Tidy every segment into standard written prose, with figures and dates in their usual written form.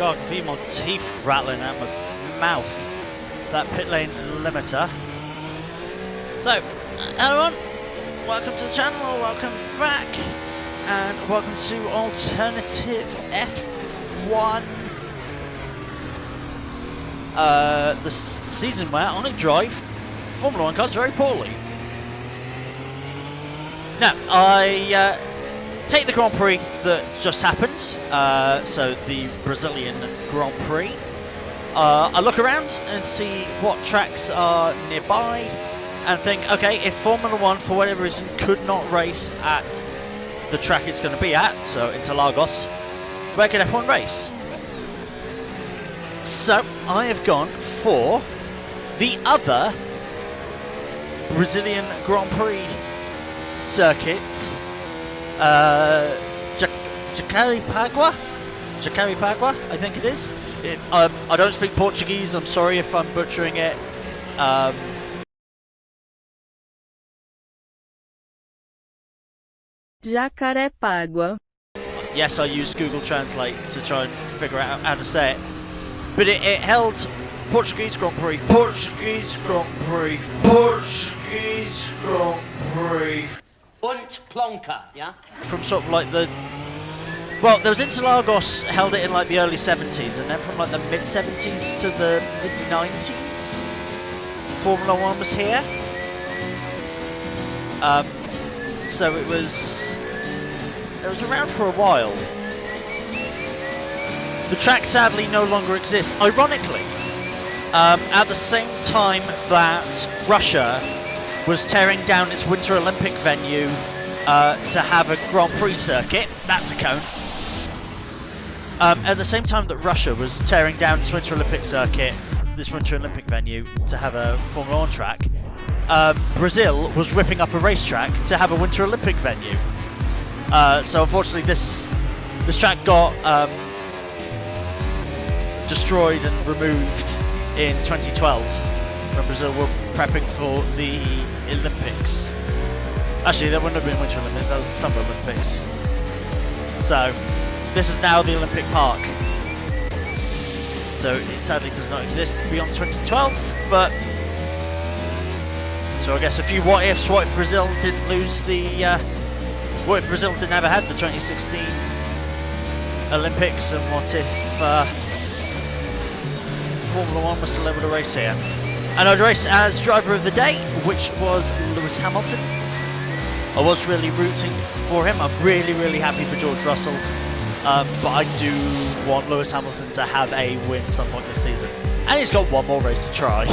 God, I can feel my teeth rattling out my mouth. That pit lane limiter. So, hello everyone, welcome to the channel, or welcome back, and welcome to Alternative F1. The season where I drive Formula 1 cars very poorly. Now, I take the Grand Prix that just happened, so the Brazilian Grand Prix. I look around and see what tracks are nearby and think, okay, if Formula 1 for whatever reason could not race at the track it's going to be at, so Interlagos, where can F1 race? So I have gone for the other Brazilian Grand Prix circuit, Jacarepaguá, I think it is. I don't speak Portuguese, I'm sorry if I'm butchering it. Jacarepaguá. Yes, I used Google Translate to try and figure out how to say it. But it held Portuguese Grand Prix, Portuguese Grand Prix, Portuguese Grand Prix. Und Plonka, yeah? From sort of like the... Well, there was Interlagos, held it in like the early 70s, and then from like the mid 70s to the mid 90s, Formula 1 was here. So it was around for a while. The track sadly no longer exists. Ironically, at the same time that Russia was tearing down its Winter Olympic venue to have a Grand Prix circuit, that's a cone. At the same time that Russia was tearing down its Winter Olympic circuit, this Winter Olympic venue, to have a Formula 1 track, Brazil was ripping up a racetrack to have a Winter Olympic venue. So unfortunately this track got destroyed and removed in 2012 when Brazil were prepping for the Olympics. Actually, that wouldn't have been Winter Olympics, that was the Summer Olympics. So this is now the Olympic Park. So it sadly does not exist beyond 2012, but so I guess a few what ifs. What if Brazil didn't lose the what if Brazil didn't ever had the 2016 Olympics, and what if Formula 1 was still able to race here? And I'd race as driver of the day, which was Lewis Hamilton. I was really rooting for him. I'm really happy for George Russell, but I do want Lewis Hamilton to have a win some point this season, and he's got one more race to try.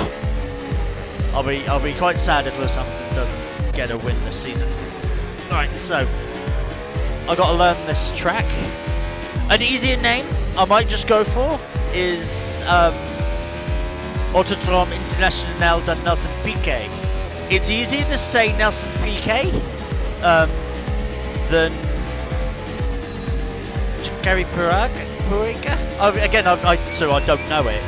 I'll be quite sad if Lewis Hamilton doesn't get a win this season. Alright, so I got to learn this track. An easier name I might just go for is Autódromo Internacional Nelson Piquet. It's easier to say Nelson Piquet than Jacarepaguá. Again, so I don't know it.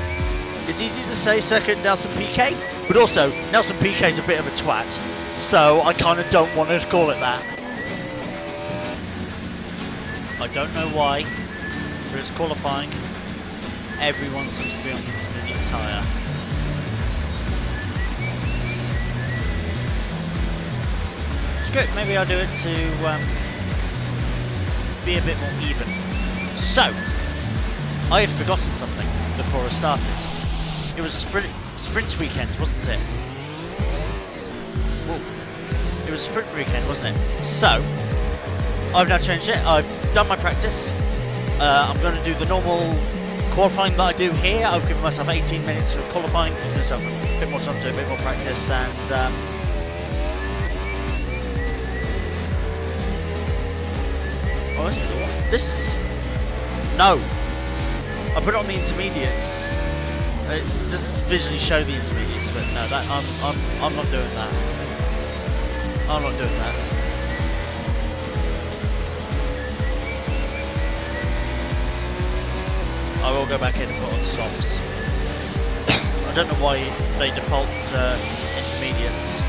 It's easy to say Circuit Nelson Piquet, but also Nelson Piquet's a bit of a twat, so I kind of don't want to call it that. I don't know why, but it's qualifying. Everyone seems to be on the intermediate tyre. It's good. Maybe I'll do it to be a bit more even. So, I had forgotten something before I started. It was a sprint weekend, wasn't it? Whoa. It was a sprint weekend, wasn't it? So, I've now changed it. I've done my practice. I'm going to do the normal qualifying that I do here. I've given myself 18 minutes for qualifying, give myself a bit more time to do a bit more practice, and oh, this no. I put it on the intermediates. It doesn't visually show the intermediates, but no, that I'm not doing that. I'm not doing that. I will go back in and put on softs. I don't know why they default intermediates,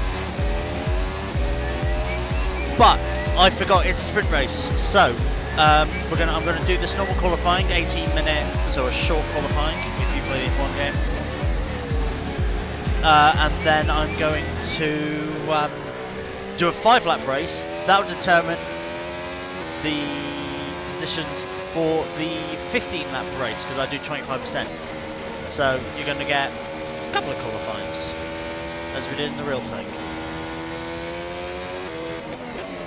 but I forgot it's a sprint race, so I'm gonna do this normal qualifying, 18-minute, so a short qualifying if you play the F1 game. And then I'm going to do a 5-lap race. That will determine the positions for the 15-lap race because I do 25%. So you're going to get a couple of qualifyings, as we did in the real thing.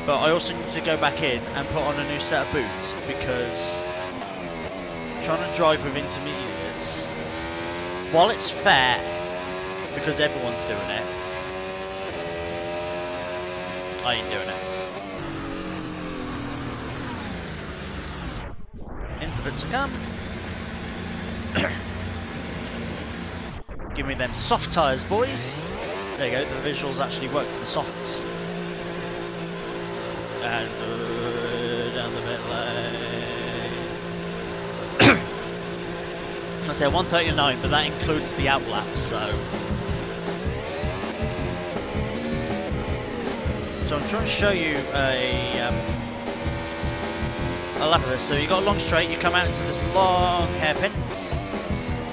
But I also need to go back in and put on a new set of boots because trying to drive with intermediates, while it's fair because everyone's doing it, I ain't doing it. In for the bits to come. Give me them soft tyres, boys. There you go, the visuals actually work for the softs. And down the pit lane. I say 139, but that includes the out lap, so I'm trying to show you a lap of this. So you got a long straight, you come out into this long hairpin,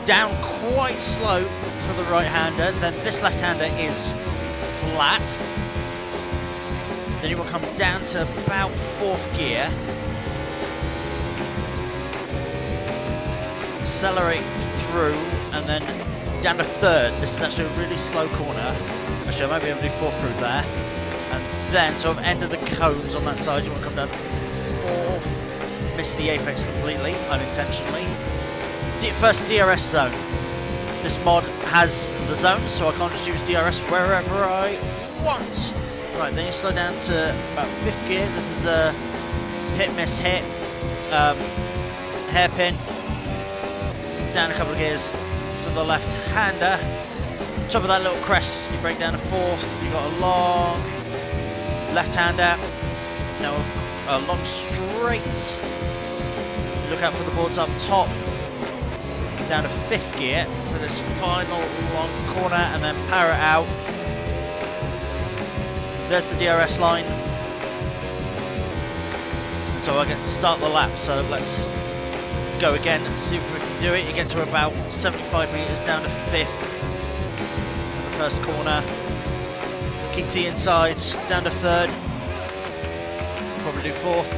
down quite slow for the right-hander, then this left-hander is flat. Then you will come down to about 4th gear, accelerate through, and then down to 3rd. This is actually a really slow corner. Actually, I might be able to do 4th through there. And then, sort of end of the cones on that side, you want to come down to 4th. Miss the apex completely, unintentionally. First DRS zone. This mod has the zones, so I can't just use DRS wherever I want. Right, then you slow down to about 5th gear. This is a hit, miss, hit, hairpin. Down a couple of gears for the left-hander. Top of that little crest, you break down to 4th. You got a long left-hander. Now a long straight. Look out for the boards up top. Down to 5th gear for this final long corner, and then power it out. There's the DRS line. So I get to start the lap. So let's go again and see if we can do it. You get to about 75 metres down to 5th for the first corner. Keep to the insides, down to 3rd. Probably do 4th.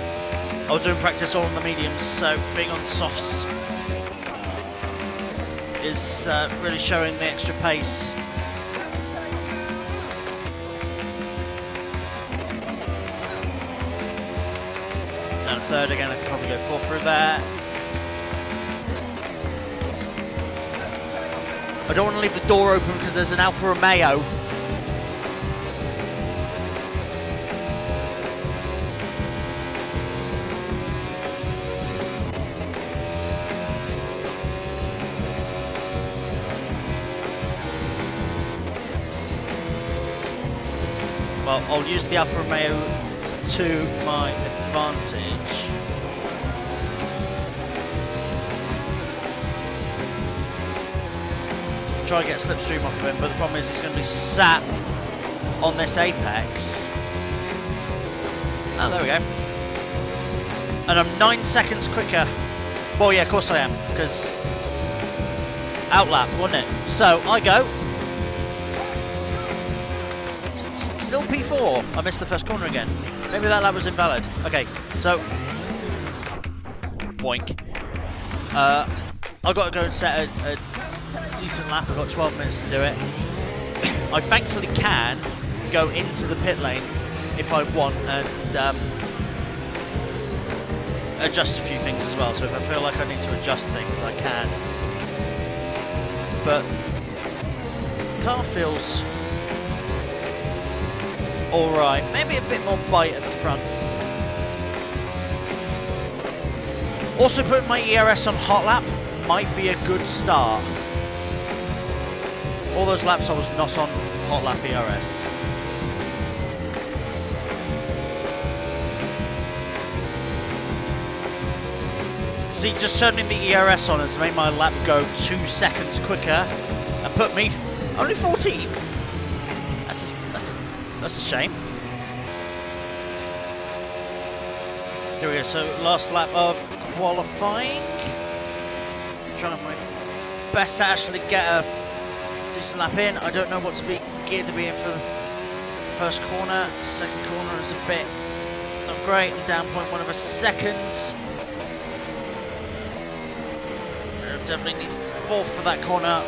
I was doing practice all on the mediums, so being on softs is really showing the extra pace. Down to 3rd again, I can probably go 4th through there. I don't want to leave the door open because there's an Alfa Romeo. Well, I'll use the Alfa Romeo to my advantage. Try and get a slipstream off of him, but the problem is he's going to be sat on this apex. Oh, there we go. And I'm 9 seconds quicker. Well, yeah, of course I am, because outlap, wasn't it? So I go. Still P4. I missed the first corner again. Maybe that lap was invalid. Okay, so boink. I've got to go and set a decent lap. I've got 12 minutes to do it. I thankfully can go into the pit lane if I want and adjust a few things as well. So if I feel like I need to adjust things, I can. But the car feels alright. Maybe a bit more bite at the front. Also putting my ERS on hot lap might be a good start. All those laps I was not on hot lap ERS. See, just turning the ERS on has made my lap go 2 seconds quicker and put me only 14th. That's a shame. Here we go, so last lap of qualifying. Trying my best to actually get a decent lap in. I don't know what gear to be in for the first corner. Second corner is a bit not great. I'm down 0.1 of a second. I definitely need fourth for that corner.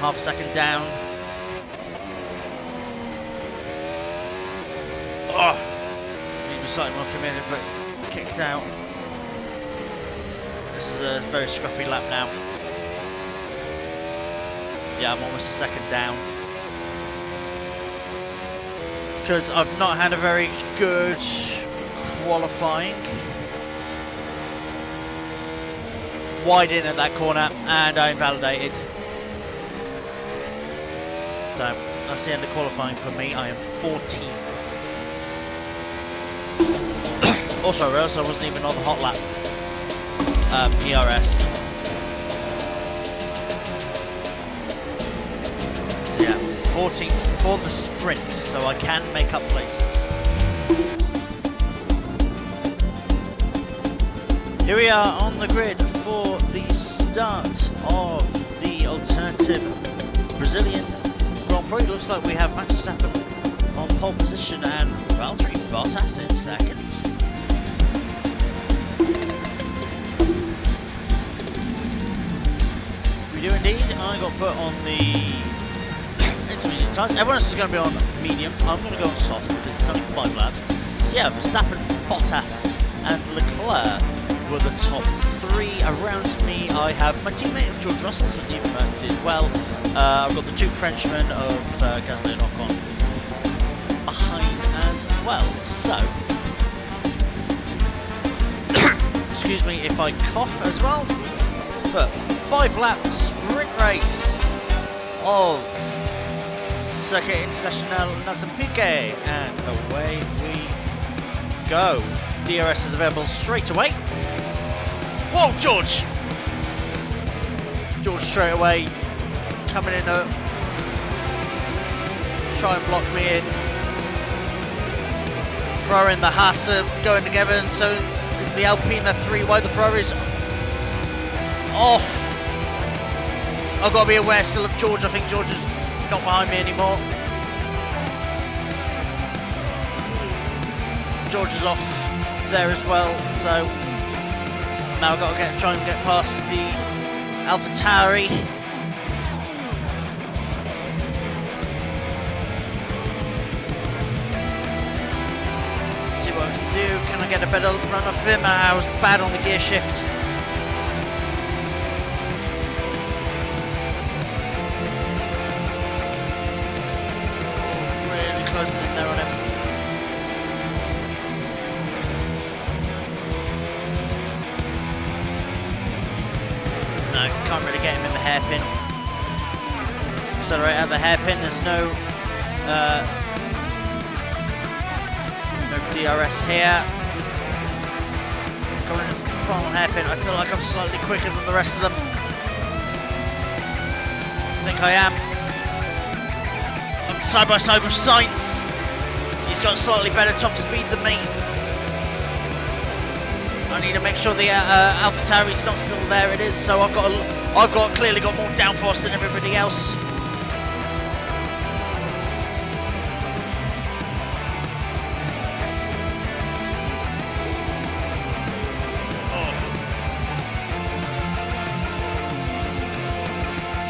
Half a second down. Oh, need to be slightly more committed, but kicked out. This is a very scruffy lap now. Yeah, I'm almost a second down. Because I've not had a very good qualifying. Wide in at that corner, and I invalidated. So that's the end of qualifying for me. I am 14th. Also, I realised I wasn't even on the hot lap. PRS. So yeah, 14th for the sprint, so I can make up places. Here we are on the grid for the start of the alternative Brazilian Grand Prix. Looks like we have Max Verstappen on pole position and Valtteri Bottas in second. We do indeed. I got put on the intermediate tyres. Everyone else is going to be on mediums. I'm going to go on soft because it's only 5 laps. So yeah, Verstappen, Bottas and Leclerc were the top 3. Around me I have my teammate George Russell, so he did well. I've got the 2 Frenchmen of Gasly and Ocon behind as well. So, excuse me if I cough as well, but 5 lap sprint race of Sochi Internacional Nelson Piquet, and away we go. DRS is available straight away. Whoa, George! George straight away coming in to try and block me in. Ferrari and the Haas are going together, and so is the Alpine. They're 3 wide. The Ferrari's off. I've got to be aware still of George. I think George is not behind me anymore. George is off there as well, so now I've got to try and get past the AlphaTauri. See what I can do. Can I get a better run off him? I was bad on the gear shift. Really closing in there on him. No, can't really get him in the hairpin. Accelerate out the hairpin. There's no DRS here. Going in the final hairpin. I feel like I'm slightly quicker than the rest of them. I think I am. I'm side by side with Sainz. He's got slightly better top speed than me. I need to make sure the AlphaTauri's not still there. It is, so I've clearly got more downforce than everybody else.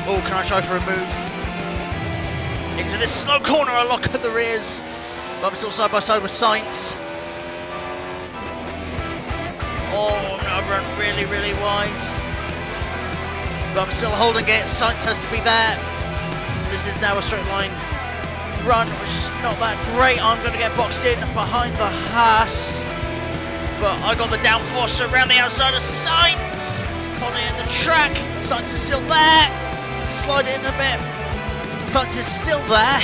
Oh, can I try for a move? Into this slow corner, I lock at the rears. But I'm still side by side with Sainz. Oh, no, I run really, really wide. But I'm still holding it. Sainz has to be there. This is now a straight line run, which is not that great. I'm going to get boxed in behind the Haas. But I got the downforce around the outside of Sainz. Holding it in the track. Sainz is still there. Slide it in a bit. Sainz is still there.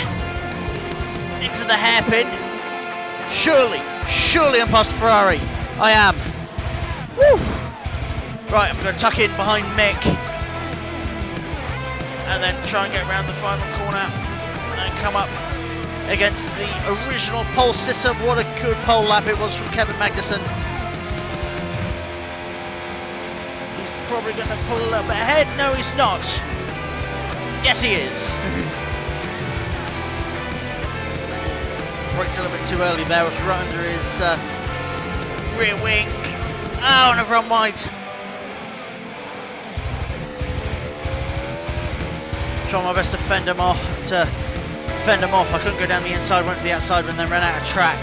Into the hairpin. Surely I'm past Ferrari. I am. Woo. Right, I'm going to tuck in behind Mick. And then try and get around the final corner. And then come up against the original pole system. What a good pole lap it was from Kevin Magnussen. He's probably going to pull a little bit ahead. No, he's not. Yes, he is. Braked a little bit too early there. I was right under his rear wing. Oh, and I've run wide. Trying my best to fend him off. I couldn't go down the inside, went to the outside, and then ran out of track.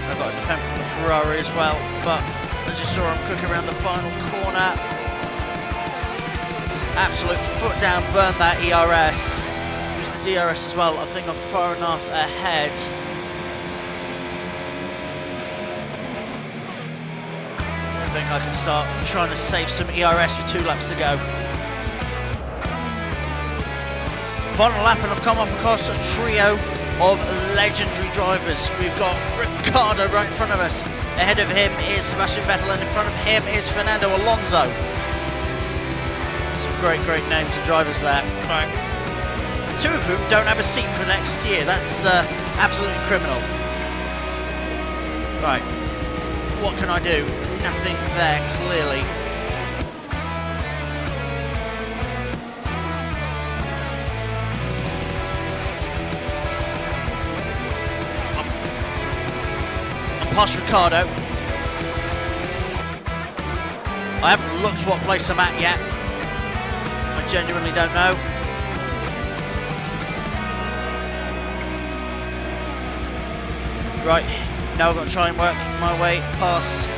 I've got to defend from the Ferrari as well, but I just saw him cook around the final corner. Absolute foot down, burned that ERS. Used the DRS as well. I think I'm far enough ahead. I think I can start trying to save some ERS with 2 laps to go. Final lap, and I've come up across a trio of legendary drivers. We've got Ricciardo right in front of us. Ahead of him is Sebastian Vettel, and in front of him is Fernando Alonso. Some great names of drivers there. Right. 2 of whom don't have a seat for next year. That's absolutely criminal. Right. What can I do? Nothing there, clearly. I'm past Ricciardo. I haven't looked what place I'm at yet. I genuinely don't know. Right, now I've got to try and work my way past.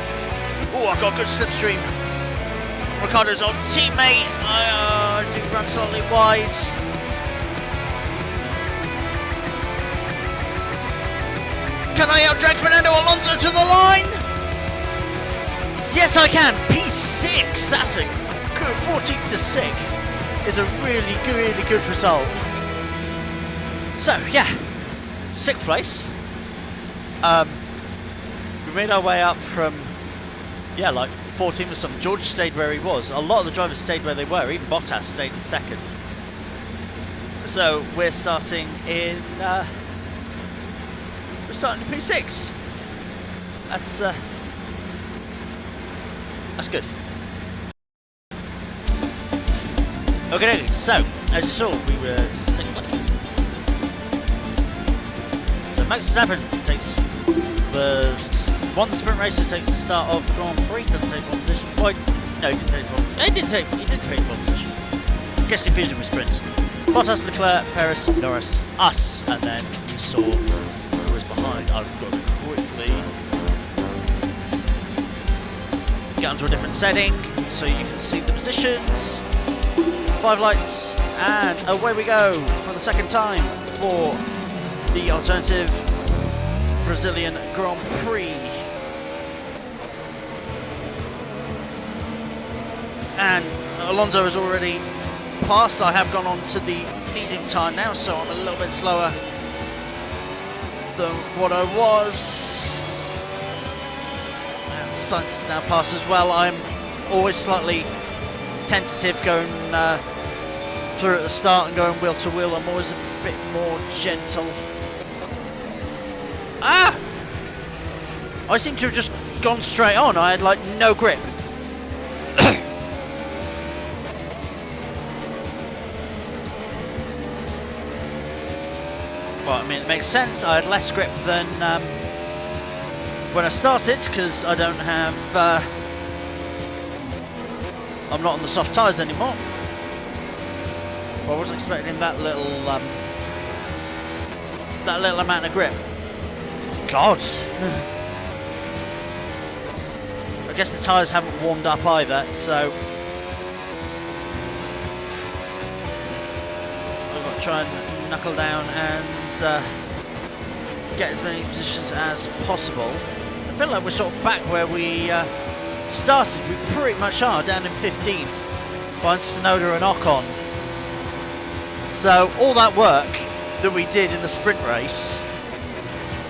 Oh, I've got a good slipstream. Ricciardo's old teammate. I do run slightly wide. Can I outdrag Fernando Alonso to the line? Yes, I can. P6. That's a good 14th to 6th. Is a really good result. So yeah, 6th place. We made our way up from, yeah, like 14th or something. George stayed where he was. A lot of the drivers stayed where they were. Even Bottas stayed in 2nd. So we're starting in P6. That's good. Okay, so as you saw, we were 6th place. So Max Verstappen won the sprint race, so takes the start of the Grand Prix. Doesn't take one position. Why? No, he didn't take one. He did take one position. Guess division with sprints. Bottas, Leclerc, Perez, Norris, us, and then we saw who was behind. I've got to quickly get onto a different setting so you can see the positions. 5 lights, and away we go for the 2nd time for the alternative Brazilian Grand Prix. And Alonso is already passed. I have gone on to the leading time now, so I'm a little bit slower than what I was. And Sainz is now passed as well. I'm always slightly tentative going through at the start and going wheel to wheel. I'm always a bit more gentle. Ah! I seem to have just gone straight on. I had like no grip. Well, I mean, it makes sense. I had less grip than when I started because I don't have. I'm not on the soft tyres anymore. Well, I wasn't expecting that little amount of grip. God. I guess the tyres haven't warmed up either, so I've got to try and knuckle down and get as many positions as possible. I feel like we're sort of back where we started. We pretty much are, down in 15th behind Tsunoda and Ocon. So all that work that we did in the sprint race,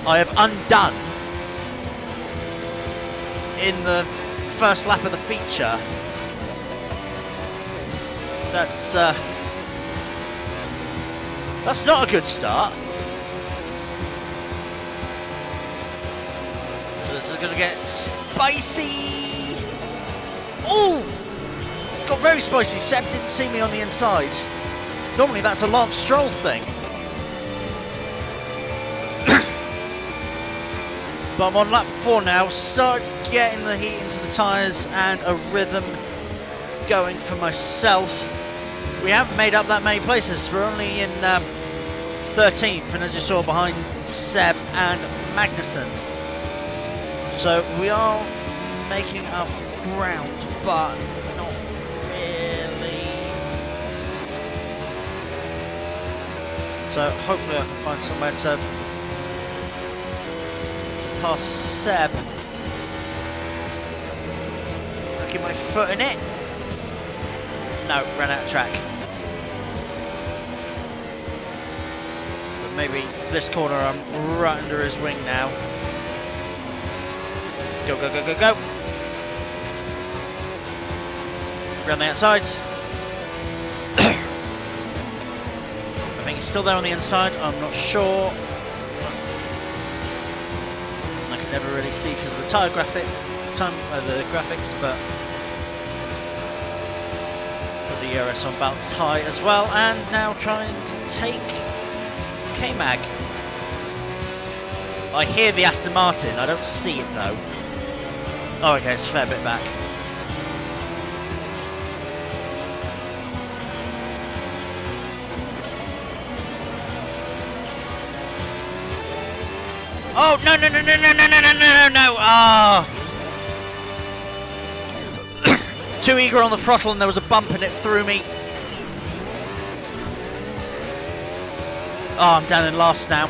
I have undone in the first lap of the feature. That's not a good start. So this is going to get spicy. Oh! Got very spicy. Seb didn't see me on the inside. Normally that's a Lance Stroll thing. But I'm on lap 4 now. Start getting the heat into the tyres and a rhythm going for myself. We haven't made up that many places. We're only in 13th, and as you saw, behind Seb and Magnussen. So we are making up ground, but not really. So hopefully I can find somewhere to pass Seb. I'll keep my foot in it. No, ran out of track. But maybe this corner I'm right under his wing now. Go, go, go, go, go. Around the outside. I think he's still there on the inside. I'm not sure. I can never really see because of the tyre graphic, the graphics, but put the ERS on balanced high as well, and now trying to take K-Mag. I hear the Aston Martin. I don't see it though. Oh, okay, it's a fair bit back. Oh, no, no, no, no, no, no, no, no, no, no, ah! Too eager on the throttle and there was a bump and it threw me. Oh, I'm down in last now.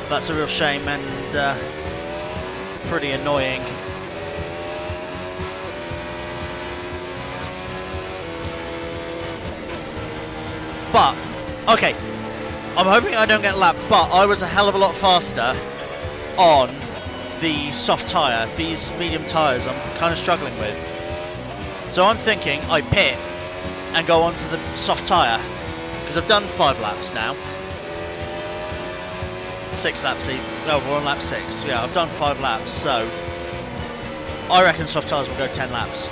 That's a real shame and pretty annoying. But, okay, I'm hoping I don't get lapped, but I was a hell of a lot faster on the soft tyre. These medium tyres I'm kind of struggling with. So I'm thinking I pit and go onto the soft tyre, because I've done 5 laps now. 6 laps even. Well, we're on lap 6. Yeah, I've done 5 laps, so I reckon soft tyres will go 10 laps.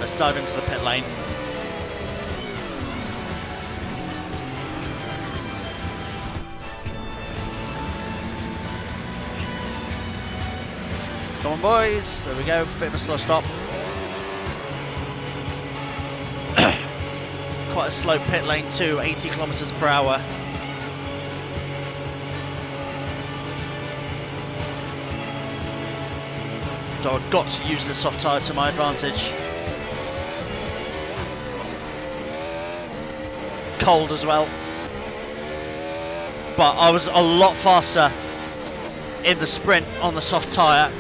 Let's dive into the pit lane. Come on, boys. There we go. Bit of a slow stop. Quite a slow pit lane too, 80 kilometers per hour. So I've got to use the soft tyre to my advantage. Cold as well. But I was a lot faster in the sprint on the soft tyre.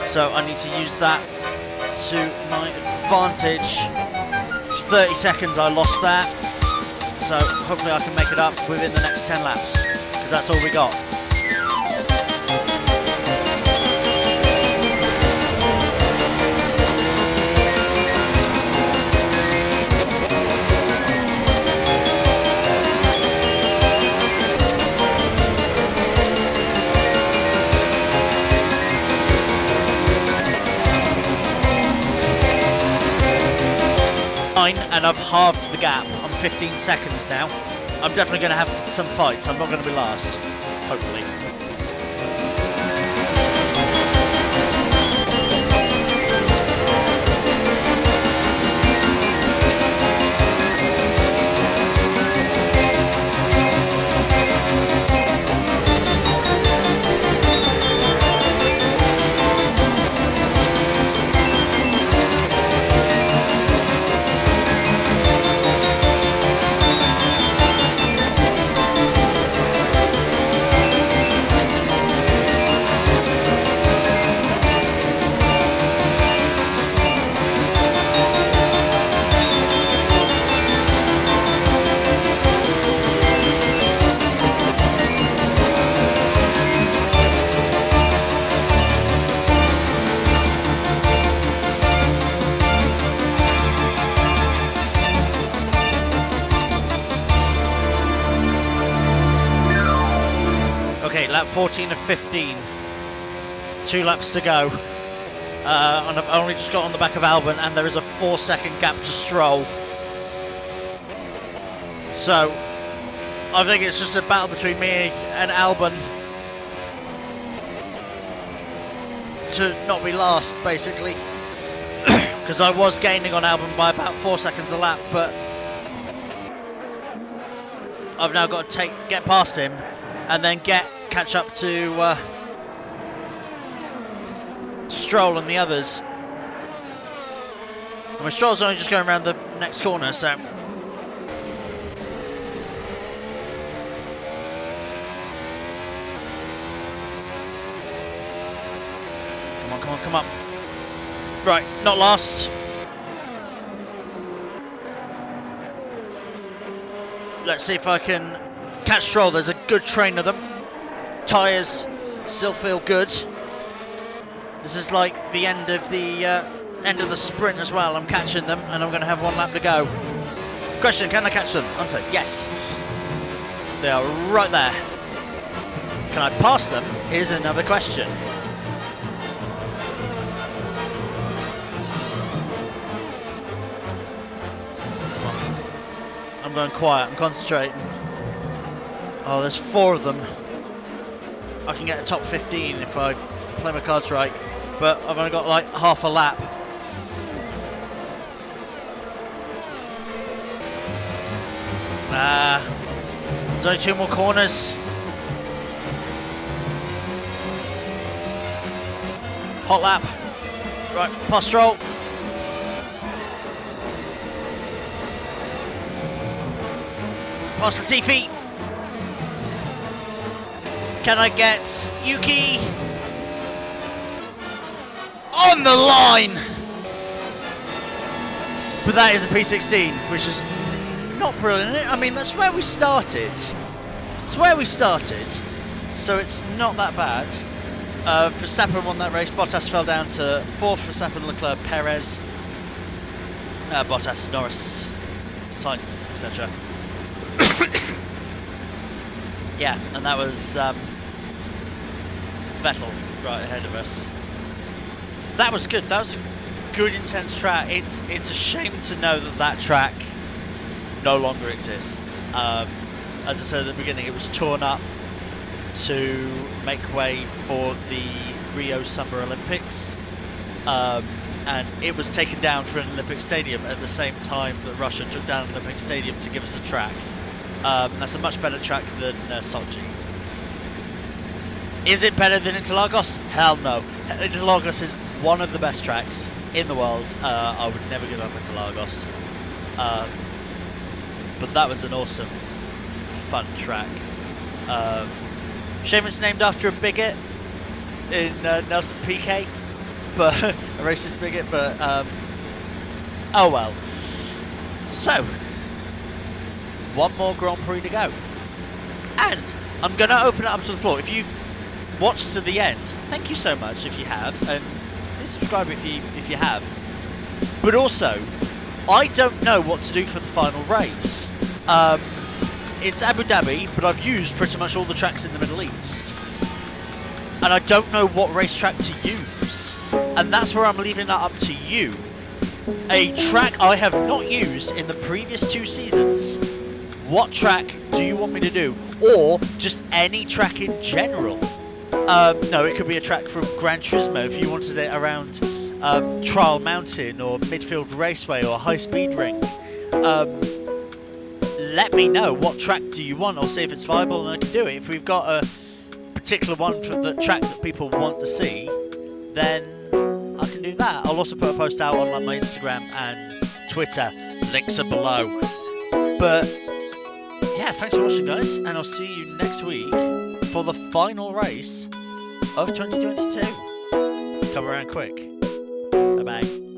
So I need to use that to my advantage. 30 seconds I lost that. So hopefully I can make it up within the next 10 laps, because that's all we got. And I've halved the gap. I'm 15 seconds now. I'm definitely going to have some fights. I'm not going to be last, hopefully. lap 14 of 15. 2 laps to go. And I've only just got on the back of Albon, and there is a 4-second gap to Stroll. So, I think it's just a battle between me and Albon to not be last, basically. Because I was gaining on Albon by about 4 seconds a lap, but I've now got to get past him and then catch up to Stroll and the others. I mean, Stroll's only just going around the next corner, so come on. Right, not last. Let's see if I can catch Stroll. There's a good train of them. Tyres still feel good. This is like the end of the sprint as well. I'm catching them, and I'm going to have 1 lap to go. Question: can I catch them? Answer: yes. They are right there. Can I pass them? Is another question. I'm going quiet. I'm concentrating. Oh, there's 4 of them. I can get a top 15 if I play my cards right, but I've only got like half a lap. There's only 2 more corners. Hot lap. Right, past Stroll. Past Latifi. Can I get Yuki? On the line! But that is a P16, which is not brilliant. I mean, that's where we started. It's where we started, so it's not that bad. Verstappen won that race. Bottas fell down to 4th. Verstappen, Leclerc, Perez, Bottas, Norris, Sainz, etc. Yeah, and that was Vettel right ahead of us. That was good. That was a good, intense track. It's a shame to know that track no longer exists. As I said at the beginning, it was torn up to make way for the Rio Summer Olympics, and it was taken down for an Olympic stadium at the same time that Russia took down an Olympic stadium to give us a track. That's a much better track than Sochi. Is it better than Interlagos? Hell no. Interlagos is one of the best tracks in the world. I would never give up Interlagos. But that was an awesome, fun track. Shame it's named after a bigot in Nelson Piquet, but a racist bigot. But oh well. So 1 more Grand Prix to go, and I'm going to open it up to the floor. If you've watched to the end, thank you so much if you have, and please subscribe if you have. But also, I don't know what to do for the final race. It's Abu Dhabi, but I've used pretty much all the tracks in the Middle East, and I don't know what racetrack to use, and that's where I'm leaving that up to you. A track I have not used in the previous 2 seasons. What track do you want me to do? Or just any track in general? No, it could be a track from Gran Turismo if you wanted it around Trial Mountain or Midfield Raceway or High Speed Ring. Let me know what track do you want. I'll see if it's viable and I can do it. If we've got a particular one for the track that people want to see, then I can do that. I'll also put a post out on like my Instagram and Twitter. Links are below. But yeah, thanks for watching, guys, and I'll see you next week for the final race of 2022. Come around quick. Bye bye.